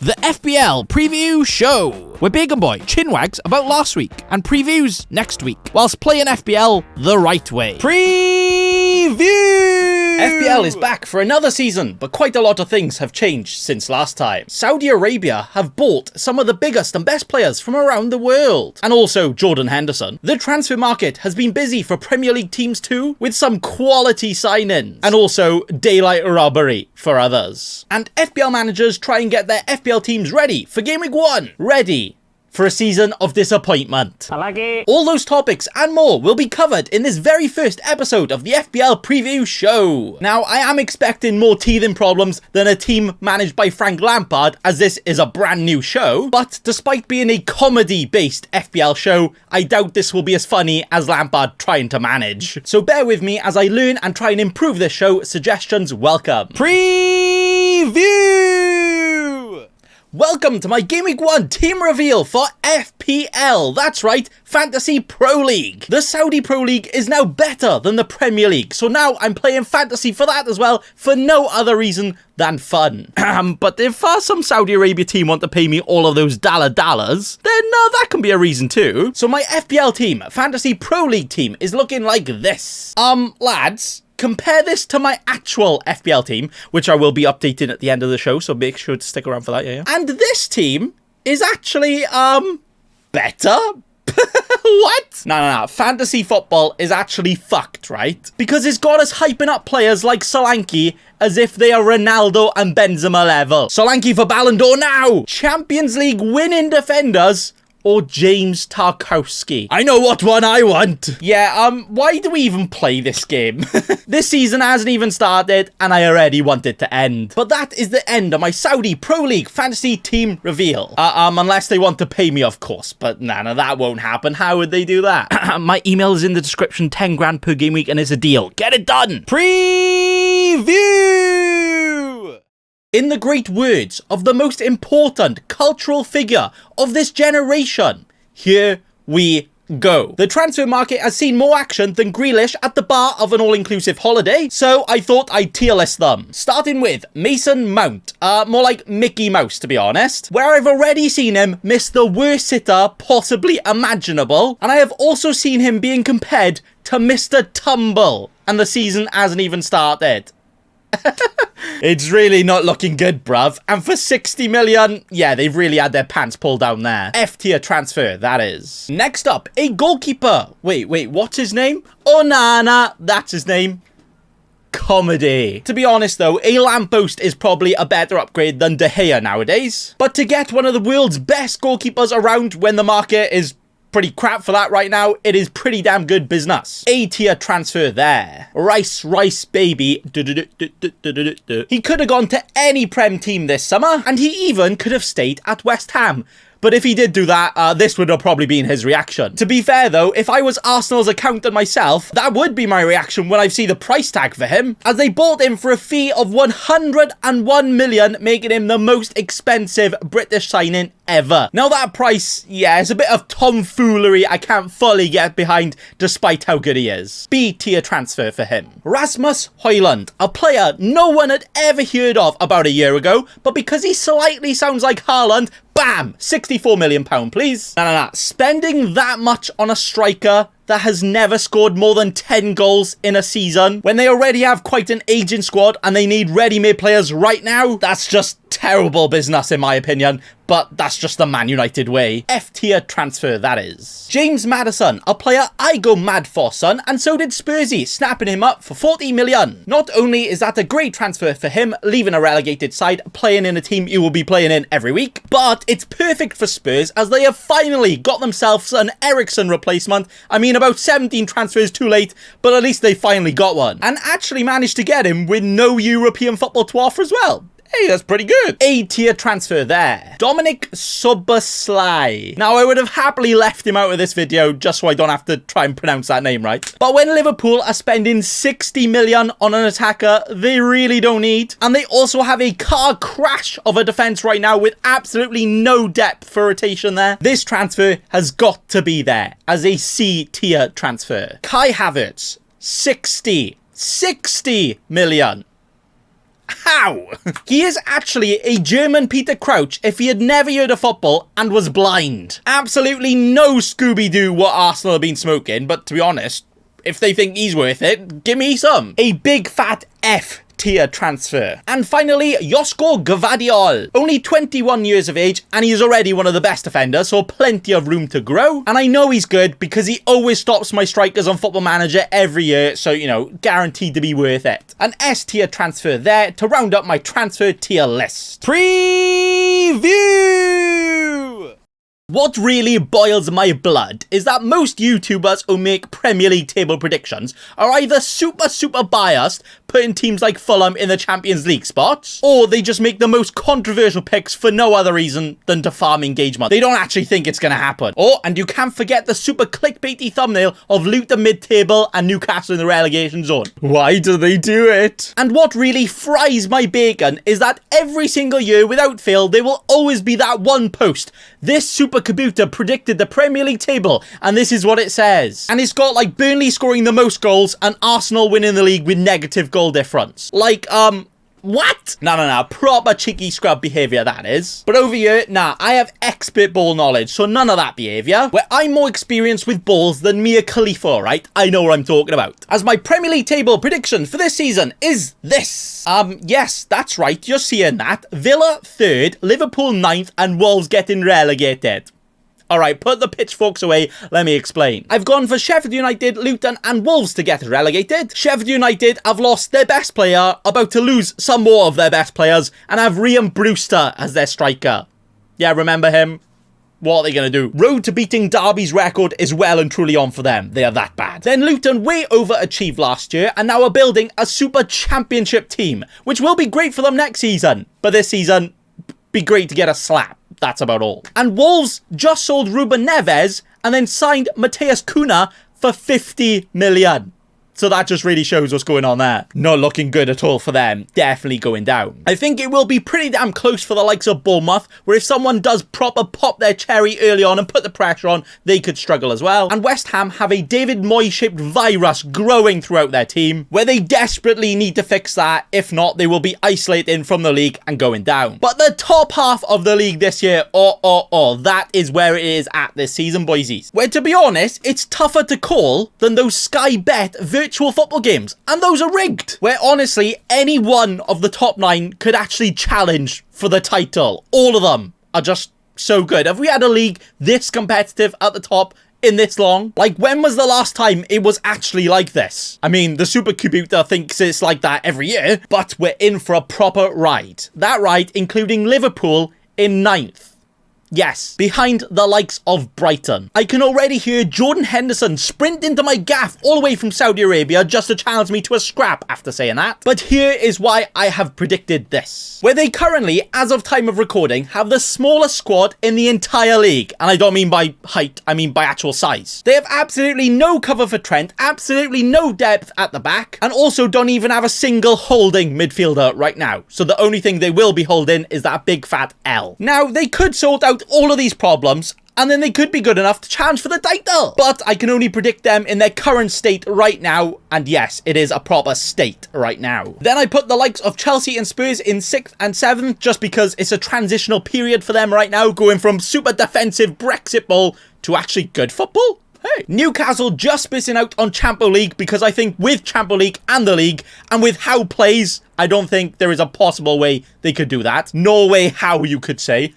The FPL Preview Show, where Bacon Boy chinwags about last week and previews next week, whilst playing FPL the right way. Preview! FPL is back for another season, but quite a lot of things have changed since last time. Saudi Arabia have bought some of the biggest and best players from around the world. And also Jordan Henderson. The transfer market has been busy for Premier League teams too, with some quality signings. And also daylight robbery for others. And FPL managers try and get their FPL teams ready for Game Week 1. Ready for a season of disappointment. I like it. All those topics and more will be covered in this very first episode of the FPL Preview Show. Now, I am expecting more teething problems than a team managed by Frank Lampard, as this is a brand new show. But despite being a comedy-based FPL show, I doubt this will be as funny as Lampard trying to manage. So bear with me as I learn and try and improve this show. Suggestions welcome. Preview! Welcome to my Game Week 1 team reveal for FPL. That's right, Fantasy Pro League. The Saudi Pro League is now better than the Premier League, so now I'm playing fantasy for that as well, for no other reason than fun. But if some Saudi Arabia team want to pay me all of those dollars, then that can be a reason too. So my FPL team, Fantasy Pro League team, is looking like this. Lads, compare this to my actual FPL team, which I will be updating at the end of the show, so make sure to stick around for that, yeah. And this team is actually, better? What? No. Fantasy football is actually fucked, right? Because it's got us hyping up players like Solanke as if they are Ronaldo and Benzema level. Solanke for Ballon d'Or now! Champions League winning defenders, or James Tarkowski. I know what one I want. Yeah, why do we even play this game? This season hasn't even started, and I already want it to end. But that is the end of my Saudi Pro League fantasy team reveal. Unless they want to pay me, of course. But nah, that won't happen. How would they do that? My email is in the description, 10 grand per game week, and it's a deal. Get it done. Preview! In the great words of the most important cultural figure of this generation, here we go. The transfer market has seen more action than Grealish at the bar of an all-inclusive holiday, so I thought I'd tier list them. Starting with Mason Mount, more like Mickey Mouse to be honest, where I've already seen him miss the worst sitter possibly imaginable, and I have also seen him being compared to Mr. Tumble, and the season hasn't even started. It's really not looking good, bruv. And for 60 million, yeah, they've really had their pants pulled down there. F-tier transfer, that is. Next up, a goalkeeper. Wait, what's his name? Onana, that's his name. Comedy. To be honest though, a lamppost is probably a better upgrade than De Gea nowadays. But to get one of the world's best goalkeepers around when the market is pretty crap for that right now, it is pretty damn good business. A-tier transfer there. Rice baby. He could have gone to any Prem team this summer, and he even could have stayed at West Ham. But if he did do that, this would have probably been his reaction. To be fair though, if I was Arsenal's accountant myself, that would be my reaction when I see the price tag for him, as they bought him for a fee of 101 million, making him the most expensive British signing ever. Now that price, yeah, is a bit of tomfoolery I can't fully get behind, despite how good he is. B-tier transfer for him. Rasmus Højlund, a player no one had ever heard of about a year ago, but because he slightly sounds like Haaland, bam! £64 million, please. No. Spending that much on a striker that has never scored more than 10 goals in a season, when they already have quite an aging squad and they need ready-made players right now, that's just terrible business in my opinion, but that's just the Man United way. F-tier transfer, that is. James Maddison, a player I go mad for, son, and so did Spursy, snapping him up for 40 million. Not only is that a great transfer for him, leaving a relegated side, playing in a team you will be playing in every week, but it's perfect for Spurs as they have finally got themselves an Eriksen replacement. I mean, about 17 transfers too late, but at least they finally got one. And actually managed to get him with no European football to offer as well. Hey, that's pretty good. A-tier transfer there. Dominic Szoboszlai. Now, I would have happily left him out of this video just so I don't have to try and pronounce that name right. But when Liverpool are spending 60 million on an attacker they really don't need, and they also have a car crash of a defense right now with absolutely no depth for rotation there, this transfer has got to be there as a C-tier transfer. Kai Havertz, 60 million. How? He is actually a German Peter Crouch if he had never heard of football and was blind. Absolutely no Scooby-Doo what Arsenal have been smoking, but to be honest, if they think he's worth it, give me some. A big fat F tier transfer. And finally, Josko Gvardiol. Only 21 years of age, and he's already one of the best defenders, so plenty of room to grow. And I know he's good because he always stops my strikers on Football Manager every year, so, you know, guaranteed to be worth it. An S tier transfer there to round up my transfer tier list. Preview! What really boils my blood is that most YouTubers who make Premier League table predictions are either super biased, putting teams like Fulham in the Champions League spots, or they just make the most controversial picks for no other reason than to farm engagement. They don't actually think it's going to happen. Oh, and you can't forget the super clickbaity thumbnail of Luton mid-table and Newcastle in the relegation zone. Why do they do it? And what really fries my bacon is that every single year, without fail, there will always be that one post. This supercomputer predicted the Premier League table, and this is what it says. And it's got like Burnley scoring the most goals and Arsenal winning the league with negative goal difference. Like, what? No. Proper cheeky scrub behaviour, that is. But over here, nah, I have expert ball knowledge, so none of that behaviour. Where I'm more experienced with balls than Mia Khalifa, right? I know what I'm talking about. As my Premier League table prediction for this season is this. Yes, that's right, you're seeing that. Villa 3rd, Liverpool 9th, and Wolves getting relegated. Alright, put the pitchforks away, let me explain. I've gone for Sheffield United, Luton and Wolves to get relegated. Sheffield United have lost their best player, about to lose some more of their best players, and have Rhian Brewster as their striker. Yeah, remember him? What are they going to do? Road to beating Derby's record is well and truly on for them. They are that bad. Then Luton way overachieved last year and now are building a super championship team, which will be great for them next season. But this season, be great to get a slap. That's about all. And Wolves just sold Ruben Neves and then signed Mateus Cunha for 50 million. So that just really shows what's going on there. Not looking good at all for them. Definitely going down. I think it will be pretty damn close for the likes of Bournemouth, where if someone does proper pop their cherry early on and put the pressure on, they could struggle as well. And West Ham have a David Moyes-shaped virus growing throughout their team, where they desperately need to fix that. If not, they will be isolated from the league and going down. But the top half of the league this year, that is where it is at this season, boysies. Where, to be honest, it's tougher to call than those Sky Bet virtual football games, and those are rigged, where honestly any one of the top 9 could actually challenge for the title. All of them are just so good. Have we had a league this competitive at the top in this long? Like, when was the last time it was actually like this? I mean, the supercomputer thinks it's like that every year, but we're in for a proper ride. That ride including Liverpool in 9th. Yes, behind the likes of Brighton. I can already hear Jordan Henderson sprint into my gaff all the way from Saudi Arabia just to challenge me to a scrap after saying that. But here is why I have predicted this. Where they currently, as of time of recording, have the smallest squad in the entire league. And I don't mean by height, I mean by actual size. They have absolutely no cover for Trent, absolutely no depth at the back, and also don't even have a single holding midfielder right now. So the only thing they will be holding is that big fat L. Now, they could sort out all of these problems, and then they could be good enough to challenge for the title. But I can only predict them in their current state right now, and yes, it is a proper state right now. Then I put the likes of Chelsea and Spurs in 6th and 7th, just because it's a transitional period for them right now, going from super defensive Brexit ball to actually good football. Hey. Newcastle just missing out on Champions League, because I think with Champions League and the league, and with how plays, I don't think there is a possible way they could do that. No way how, you could say.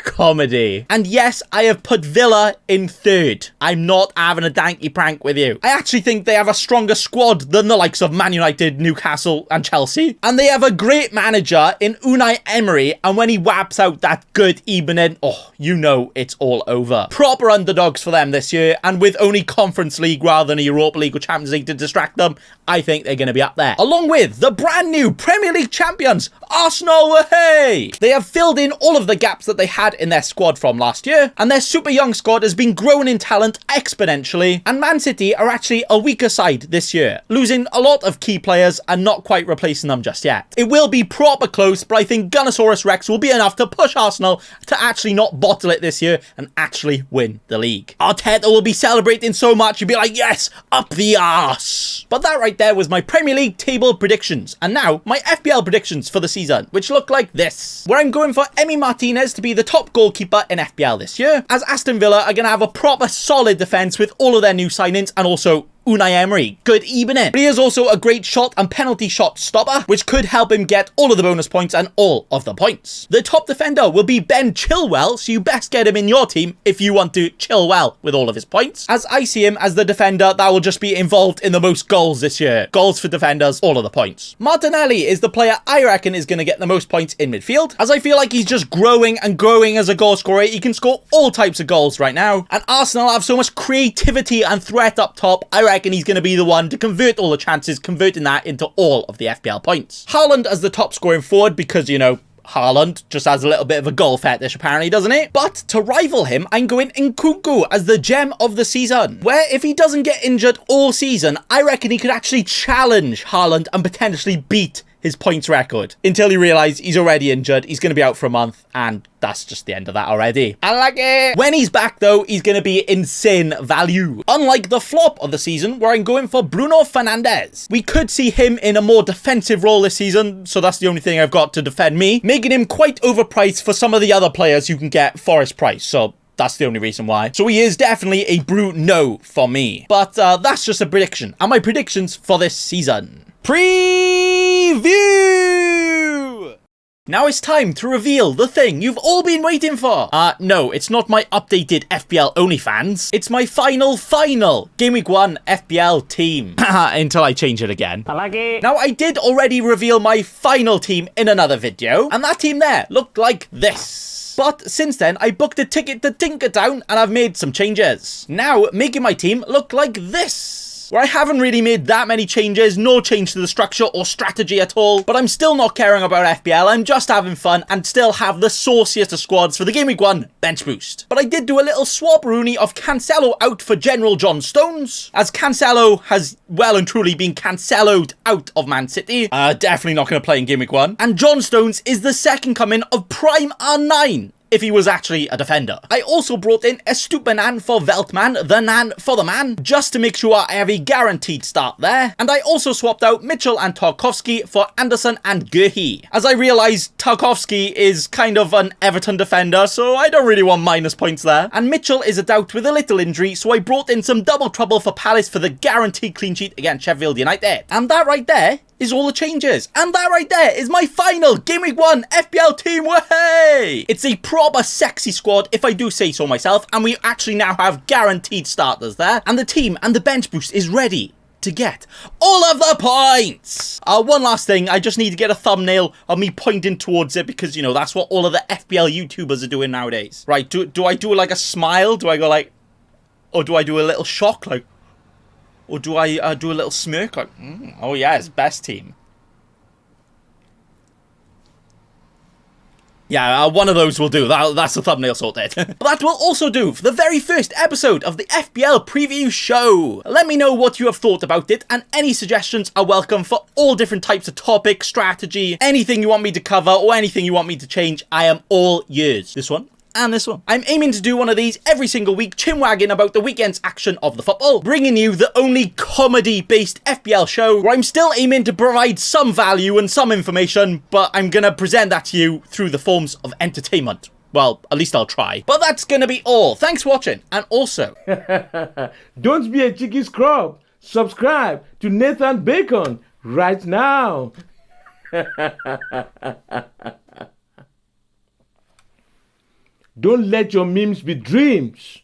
Comedy. And yes, I have put Villa in 3rd. I'm not having a danky prank with you. I actually think they have a stronger squad than the likes of Man United, Newcastle and Chelsea. And they have a great manager in Unai Emery, and when he whaps out that good evening, oh, you know it's all over. Proper underdogs for them this year, and with only Conference League rather than a Europa League or Champions League to distract them, I think they're going to be up there. Along with the brand new Premier League champions, Arsenal, hey! They have filled in all of the gaps that they had in their squad from last year, and their super young squad has been grown in talent exponentially, and Man City are actually a weaker side this year, losing a lot of key players and not quite replacing them just yet. It will be proper close, but I think Gunnosaurus Rex will be enough to push Arsenal to actually not bottle it this year and actually win the league. Arteta will be celebrating so much, you'll be like, yes, up the arse. But that right there was my Premier League table predictions, and now my FPL predictions for the season, which look like this, where I'm going for Emi Martinez to be the top goalkeeper in FPL this year, as Aston Villa are going to have a proper solid defence with all of their new signings, and also Unai Emery, good evening. But he is also a great shot and penalty shot stopper, which could help him get all of the bonus points and all of the points. The top defender will be Ben Chilwell, so you best get him in your team if you want to chill well with all of his points, as I see him as the defender that will just be involved in the most goals this year. Goals for defenders, all of the points. Martinelli is the player I reckon is going to get the most points in midfield, as I feel like he's just growing and growing as a goal scorer. He can score all types of goals right now, and Arsenal have so much creativity and threat up top. I reckon he's going to be the one to convert all the chances, converting that into all of the FPL points. Haaland as the top scoring forward because, you know, Haaland just has a little bit of a goal fetish apparently, doesn't he? But to rival him, I'm going Nkunku as the gem of the season, where if he doesn't get injured all season, I reckon he could actually challenge Haaland and potentially beat his points record, until he realizes he's already injured, he's going to be out for a month, and that's just the end of that already. I like it! When he's back though, he's going to be insane value. Unlike the flop of the season, where I'm going for Bruno Fernandes. We could see him in a more defensive role this season, so that's the only thing I've got to defend me, making him quite overpriced for some of the other players you can get for his price, so that's the only reason why. So he is definitely a Bruno for me. But that's just a prediction, and my predictions for this season. Preview! Now it's time to reveal the thing you've all been waiting for. No, it's not my updated FPL OnlyFans. It's my final Game Week 1 FPL team. Until I change it again. I like it. Now, I did already reveal my final team in another video, and that team there looked like this. But since then, I booked a ticket to Tinkertown and I've made some changes. Now, making my team look like this, where I haven't really made that many changes, no change to the structure or strategy at all, but I'm still not caring about FPL, I'm just having fun and still have the sauciest of squads for the Game Week 1 bench boost. But I did do a little swap Rooney of Cancelo out for General John Stones, as Cancelo has well and truly been Canceloed out of Man City, definitely not going to play in Game Week 1, and John Stones is the second coming of Prime R9, if he was actually a defender. I also brought in Estupinan for Veltman, the Nan for the man, just to make sure I have a guaranteed start there. And I also swapped out Mitchell and Tarkowski for Anderson and Guehi, as I realised Tarkowski is kind of an Everton defender, so I don't really want minus points there. And Mitchell is a doubt with a little injury, so I brought in some double trouble for Palace for the guaranteed clean sheet against Sheffield United. And that right there is all the changes. And that right there is my final Game Week 1 FPL team. Way! It's a proper sexy squad, if I do say so myself, and we actually now have guaranteed starters there, and the team and the bench boost is ready to get all of the points. One last thing, I just need to get a thumbnail of me pointing towards it, because, you know, that's what all of the FPL YouTubers are doing nowadays. Right, do I do like a smile? Do I go like, or do I do a little shock, like, or do I do a little smirk like, oh yes, best team? Yeah, one of those will do. That's the thumbnail sorted. But that will also do for the very first episode of the FPL Preview Show. Let me know what you have thought about it, and any suggestions are welcome for all different types of topics, strategy, anything you want me to cover or anything you want me to change. I am all yours. This one and this one. I'm aiming to do one of these every single week, chinwagging about the weekend's action of the football, bringing you the only comedy-based FPL show where I'm still aiming to provide some value and some information, but I'm gonna present that to you through the forms of entertainment. Well, at least I'll try. But that's gonna be all. Thanks for watching, and also... Don't be a cheeky scrub. Subscribe to Nathan Bacon right now. Don't let your memes be dreams.